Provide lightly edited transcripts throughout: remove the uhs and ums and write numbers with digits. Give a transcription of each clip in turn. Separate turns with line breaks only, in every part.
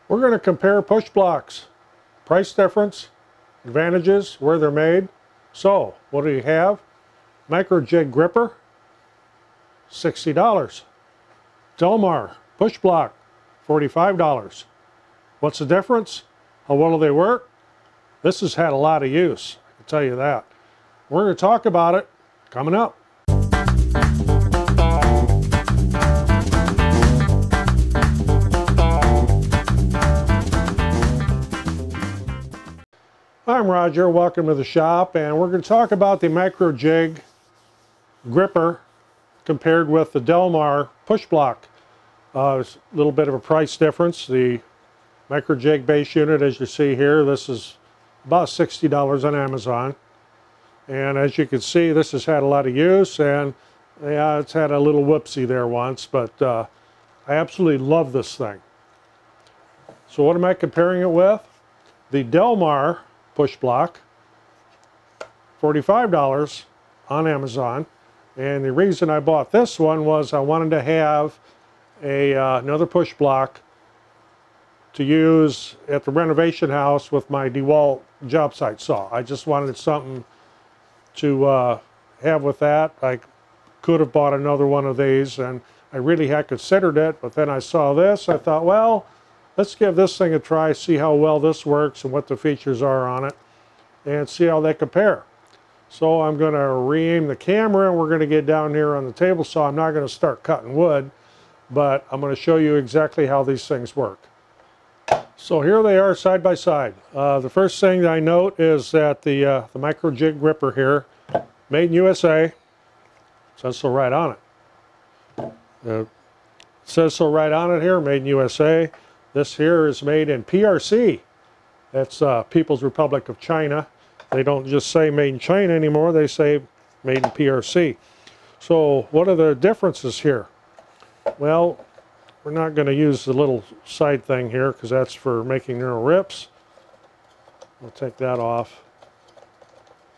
We're going to compare push blocks, price difference, advantages, where they're made. So, what do you have? Microjig gripper, $60. Delmar push block, $45. What's the difference? How well do they work? This has had a lot of use, I can tell you that. We're going to talk about it coming up. I'm Roger, welcome to the shop, and we're going to talk about the Microjig gripper compared with the Delmar push block. There's a little bit of a price difference. The Microjig base unit, as you see here, this is about $60 on Amazon. And as you can see, this has had a lot of use, and yeah, it's had a little whoopsie there once, but I absolutely love this thing. So what am I comparing it with? The Delmar push block, $45 on Amazon. And the reason I bought this one was I wanted to have another push block to use at the renovation house with my DeWalt job site saw. I just wanted something to have with that. I could have bought another one of these, and I really had considered it, but then I saw this. I thought, well, let's give this thing a try, see how well this works and what the features are on it, and see how they compare. So I'm going to re-aim the camera, and we're going to get down here on the table saw. I'm not going to start cutting wood, but I'm going to show you exactly how these things work. So here they are side by side. The first thing that I note is that the Microjig gripper here, made in USA, it says so right on it. It says so right on it here, made in USA. This here is made in PRC. That's People's Republic of China. They don't just say made in China anymore, they say made in PRC. So what are the differences here? Well, we're not going to use the little side thing here because that's for making narrow rips. We'll take that off.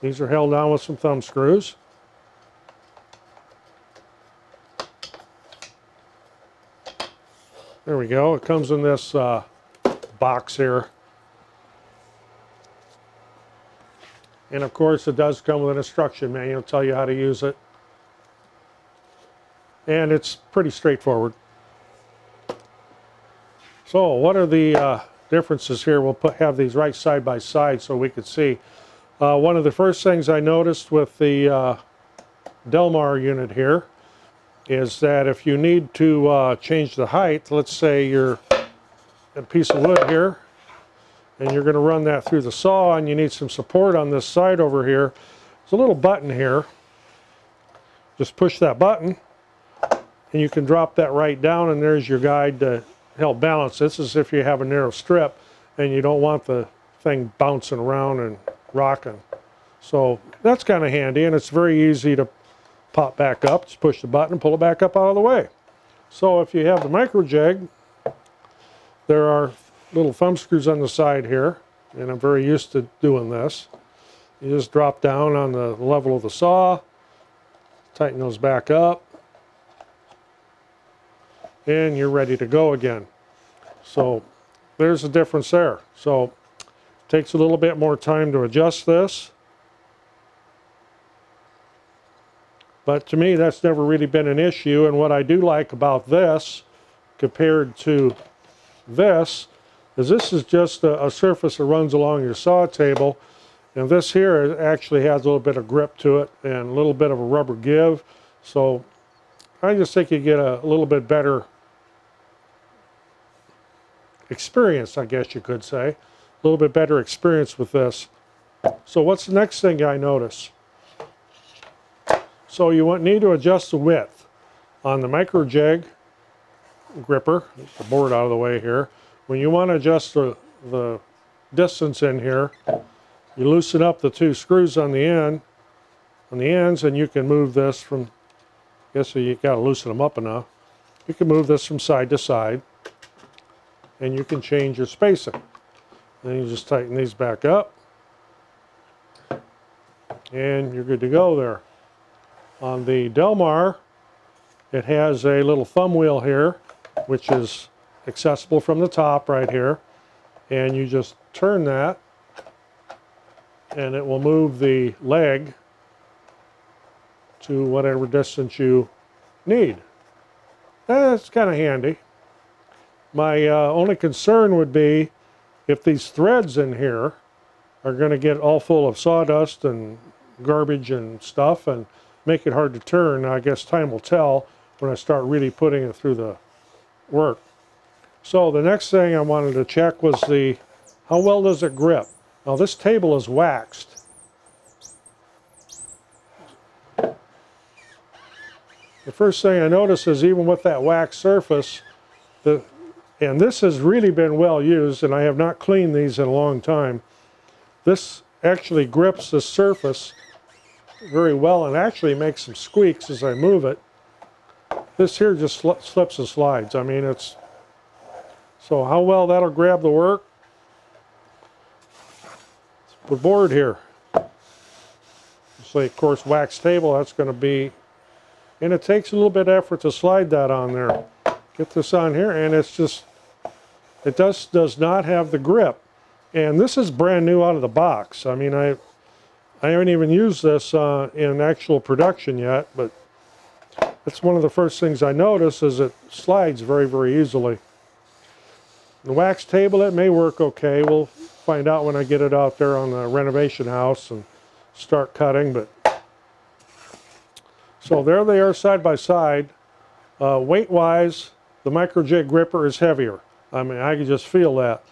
These are held down with some thumb screws. There we go. It comes in this box here. And of course it does come with an instruction manual, tell you how to use it. And it's pretty straightforward. So what are the differences here? We'll have these right side by side so we could see. One of the first things I noticed with the Delmar unit here is that if you need to change the height, let's say you're a piece of wood here and you're going to run that through the saw and you need some support on this side over here, there's a little button here. Just push that button and you can drop that right down, and there's your guide to help balance. This is if you have a narrow strip and you don't want the thing bouncing around and rocking. So that's kind of handy, and it's very easy to pop back up. Just push the button and pull it back up out of the way. So if you have the Microjig, there are little thumb screws on the side here, and I'm very used to doing this. You just drop down on the level of the saw, tighten those back up, and you're ready to go again. So there's a difference there. So it takes a little bit more time to adjust this. But to me, that's never really been an issue. And what I do like about this compared to this is just a surface that runs along your saw table. And this here actually has a little bit of grip to it and a little bit of a rubber give. So I just think you get a little bit better experience, I guess you could say. A little bit better experience with this. So what's the next thing I notice? So you need to adjust the width on the Microjig gripper. Get the board out of the way here. When you want to adjust the distance in here, you loosen up the two screws on the ends, and you can move this from, I guess you got to loosen them up enough. You can move this from side to side, and you can change your spacing. Then you just tighten these back up, and you're good to go there. On the Delmar, it has a little thumb wheel here, which is accessible from the top right here. And you just turn that and it will move the leg to whatever distance you need. That's kind of handy. My only concern would be if these threads in here are going to get all full of sawdust and garbage and stuff and make it hard to turn. I guess time will tell when I start really putting it through the work. So the next thing I wanted to check was how well does it grip? Now this table is waxed. The first thing I notice is even with that waxed surface, and this has really been well used, and I have not cleaned these in a long time, this actually grips the surface very well and actually makes some squeaks as I move it. This here just slips and slides. I mean, so how well that'll grab the work. The board here. It's like, of course, wax table, that's going to be, and it takes a little bit of effort to slide that on there. Get this on here, and it's just, it does not have the grip. And this is brand new out of the box. I mean, I haven't even used this in actual production yet, but that's one of the first things I notice is it slides very, very easily. The wax table, it may work okay. We'll find out when I get it out there on the renovation house and start cutting. But so there they are side by side. Weight-wise, the Microjig gripper is heavier. I mean, I can just feel that.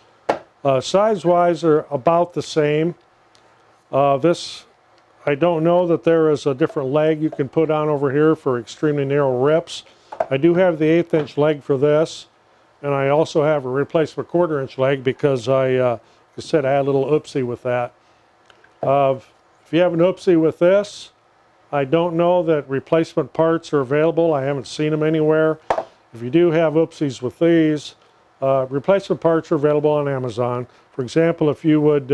Size-wise, they're about the same. This, I don't know that there is a different leg you can put on over here for extremely narrow rips. I do have the 1/8 inch leg for this, and I also have a replacement 1/4 inch leg because like I said, I had a little oopsie with that. If you have an oopsie with this, I don't know that replacement parts are available. I haven't seen them anywhere. If you do have oopsies with these, replacement parts are available on Amazon. For example, if you would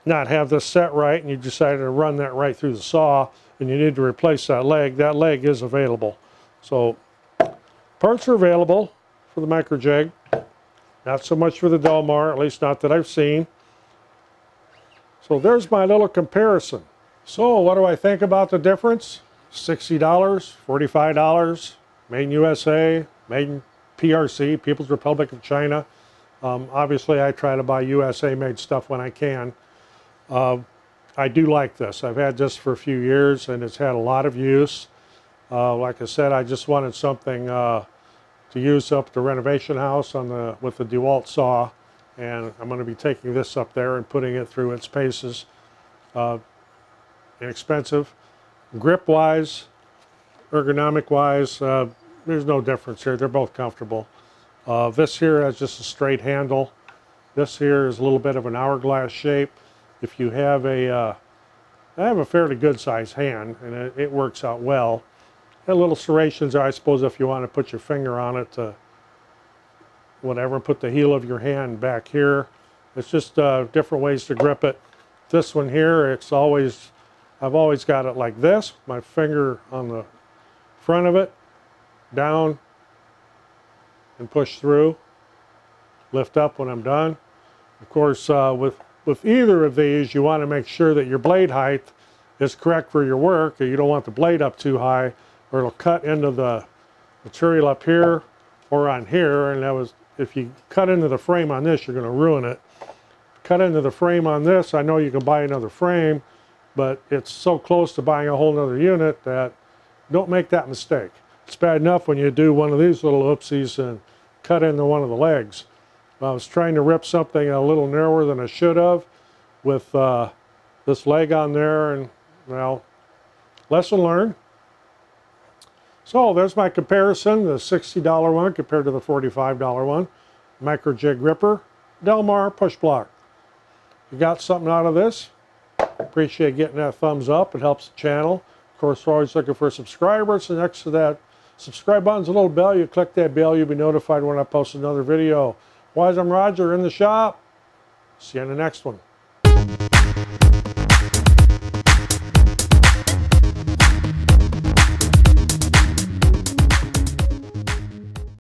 not have this set right and you decided to run that right through the saw and you need to replace that leg is available. So parts are available for the Microjig. Not so much for the Delmar, at least not that I've seen. So there's my little comparison. So what do I think about the difference? $60, $45, made in USA, made in PRC, People's Republic of China. Obviously I try to buy USA made stuff when I can. I do like this. I've had this for a few years and it's had a lot of use. Like I said, I just wanted something to use up the renovation house with the DeWalt saw, and I'm going to be taking this up there and putting it through its paces. Inexpensive. Grip-wise, ergonomic-wise, there's no difference here. They're both comfortable. This here has just a straight handle. This here is a little bit of an hourglass shape. If you have I have a fairly good sized hand, and it works out well. A little serrations there, I suppose, if you want to put your finger on it to whatever, put the heel of your hand back here. It's just different ways to grip it. This one here, I've always got it like this, my finger on the front of it, down, and push through, lift up when I'm done. Of course, with either of these, you want to make sure that your blade height is correct for your work. You don't want the blade up too high, or it'll cut into the material up here or on here. And if you cut into the frame on this, you're going to ruin it. Cut into the frame on this, I know you can buy another frame, but it's so close to buying a whole nother unit that don't make that mistake. It's bad enough when you do one of these little oopsies and cut into one of the legs. I was trying to rip something a little narrower than I should have with this leg on there, and well, lesson learned. So there's my comparison, the $60 one compared to the $45 one. Microjig gripper, Delmar push block. If you got something out of this, appreciate getting that thumbs up. It helps the channel. Of course, we're always looking for subscribers, and next to that subscribe button's a little bell. You click that bell, you'll be notified when I post another video. Wise, I'm Roger in the shop. See you in the next one.